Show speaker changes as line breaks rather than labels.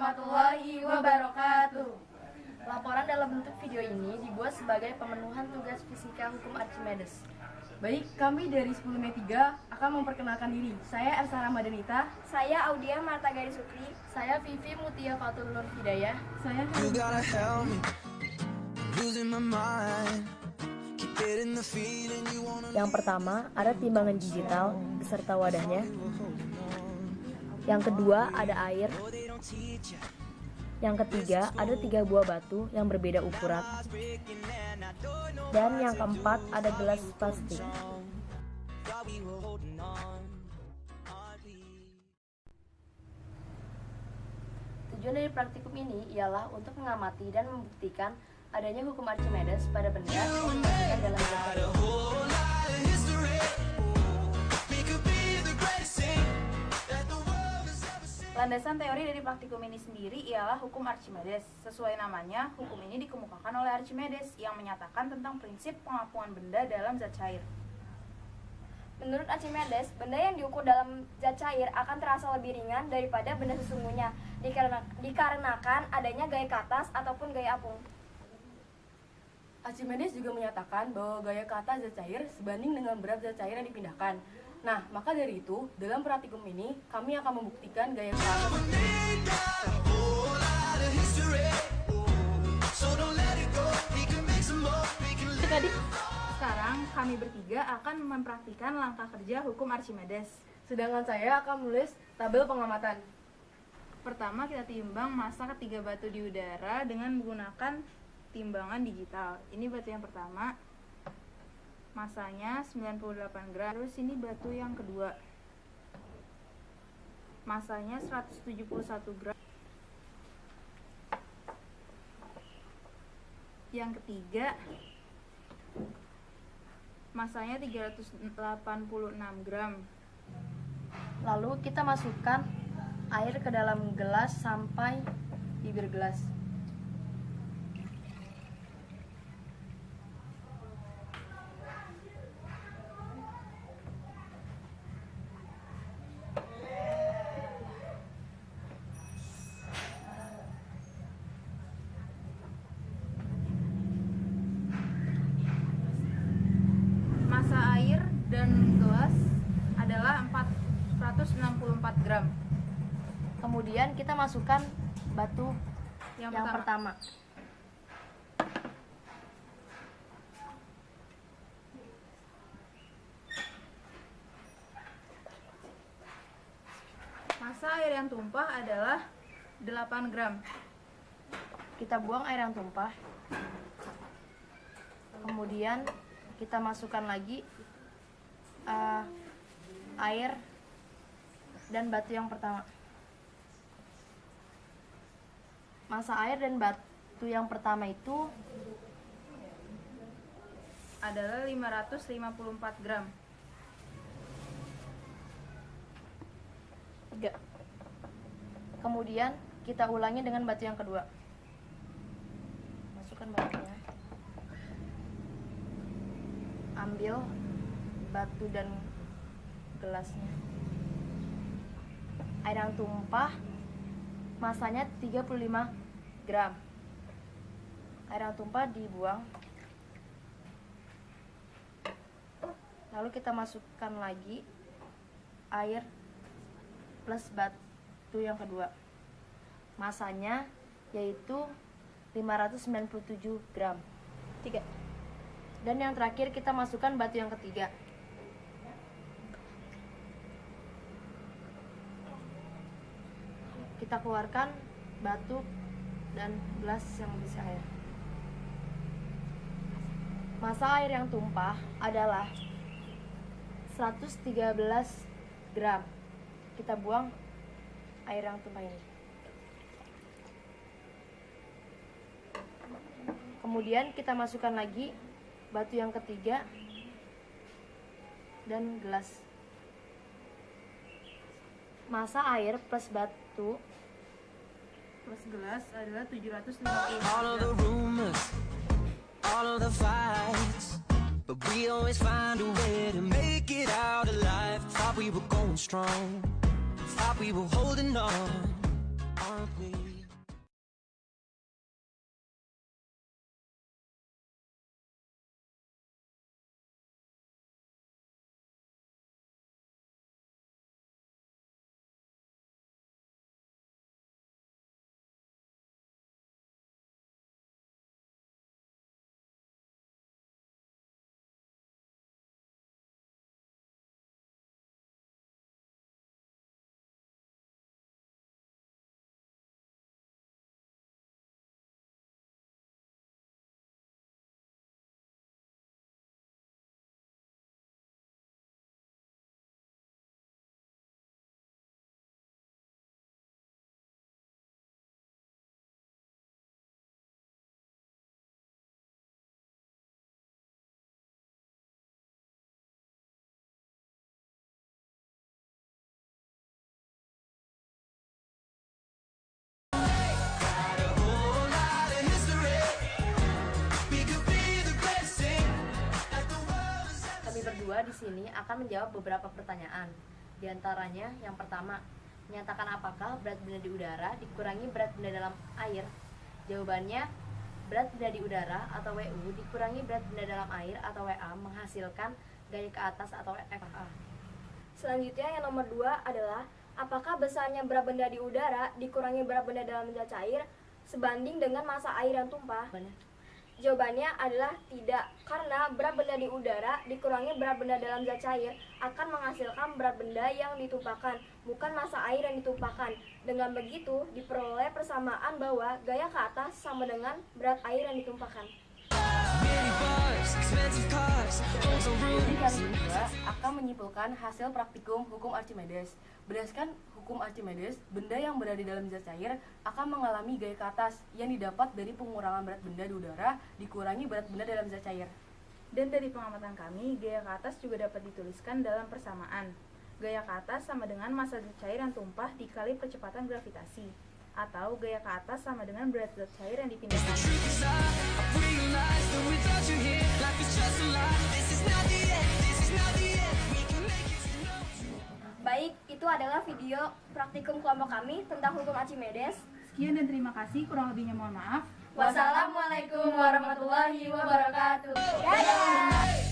warahmatullahi wabarakatuh. Laporan dalam bentuk video ini dibuat sebagai pemenuhan tugas fisika hukum Archimedes.
Baik, kami dari 10M3 akan memperkenalkan diri. Saya Ersa Ramadanita.
Saya Audia Marta Gari Sukri. Saya Vivi Mutia Fatul Nur Hidayah.
Saya
Yang pertama ada timbangan digital beserta wadahnya. Yang kedua ada air. Yang ketiga ada 3 buah batu yang berbeda ukuran. Dan yang keempat ada gelas plastik. Tujuan dari praktikum ini ialah untuk mengamati dan membuktikan adanya hukum Archimedes pada benda yang dimasukkan dalam zat.
Landasan teori dari praktikum ini sendiri ialah hukum Archimedes. Sesuai namanya, hukum ini dikemukakan oleh Archimedes yang menyatakan tentang prinsip pengapungan benda dalam zat cair.
Menurut Archimedes, benda yang diukur dalam zat cair akan terasa lebih ringan daripada benda sesungguhnya dikarenakan adanya gaya ke atas ataupun gaya apung.
Archimedes juga menyatakan bahwa gaya ke atas zat cair sebanding dengan berat zat cair yang dipindahkan. Nah, maka dari itu, dalam praktikum ini, kami akan membuktikan gaya ke atas.
Sekarang kami bertiga akan mempraktikkan langkah kerja hukum Archimedes.
Sedangkan saya akan menulis tabel pengamatan.
Pertama, kita timbang massa ketiga batu di udara dengan menggunakan timbangan digital. Ini batu yang pertama. Masanya 98 gram. Terus ini batu yang kedua. Masanya 171 gram. Yang ketiga, masanya 386 gram.
Lalu kita masukkan air ke dalam gelas sampai bibir gelas.
Massa air dan gelas adalah 464 gram.
Kemudian kita masukkan batu yang pertama.
Massa air yang tumpah adalah 8 gram.
Kita buang air yang tumpah. Kemudian kita masukkan lagi air dan batu yang pertama. Massa air dan batu yang pertama itu
Adalah 554 gram.
3. Kemudian kita ulangi dengan batu yang kedua. Masukkan batunya. Ambil batu dan gelasnya. Air yang tumpah masanya 35 gram. Air yang tumpah dibuang. Lalu kita masukkan lagi air plus batu yang kedua. Masanya yaitu 597 gram. 3. Dan yang terakhir kita masukkan batu yang ketiga. Kita keluarkan batu dan gelas yang berisi air. Massa air yang tumpah adalah 113 gram. Kita buang air yang tumpah ini. Kemudian kita masukkan lagi batu yang ketiga dan gelas. Massa air plus batu
Plus gelas adalah 750
All of the rumors, all of the fights, but we always find a way to make it out alive. Thought we were going strong, thought we were holding on, aren't we?
berdua di sini akan menjawab beberapa pertanyaan. Di antaranya, yang pertama, nyatakan apakah berat benda di udara dikurangi berat benda dalam air? Jawabannya, berat benda di udara atau WU dikurangi berat benda dalam air atau WA menghasilkan gaya ke atas atau FA.
Selanjutnya yang nomor 2 adalah apakah besarnya berat benda di udara dikurangi berat benda dalam zat cair sebanding dengan massa air yang tumpah? Jawabannya adalah tidak, karena berat benda di udara dikurangi berat benda dalam zat cair akan menghasilkan berat benda yang ditumpahkan, bukan massa air yang ditumpahkan. Dengan begitu, diperoleh persamaan bahwa gaya ke atas sama dengan berat air yang ditumpahkan.
Many bars, expensive cars, homes on
Jadi
roofs.
kami juga akan menyimpulkan hasil praktikum hukum Archimedes. Berdasarkan hukum Archimedes, benda yang berada di dalam zat cair akan mengalami gaya ke atas yang didapat dari pengurangan berat benda di udara dikurangi berat benda dalam zat cair.
Dan dari pengamatan kami, gaya ke atas juga dapat dituliskan dalam persamaan. Gaya ke atas sama dengan massa zat cair yang tumpah dikali percepatan gravitasi. Atau gaya ke atas sama dengan berat zat cair yang dipindahkan.
Truth is, I realized that without you here, life is just a lie. This is not the end, this is not the end. We can make it to know.
Baik, itu adalah video praktikum kelompok kami tentang hukum Archimedes.
Sekian dan terima kasih, kurang lebihnya mohon maaf.
Wassalamualaikum warahmatullahi wabarakatuh. Dadah!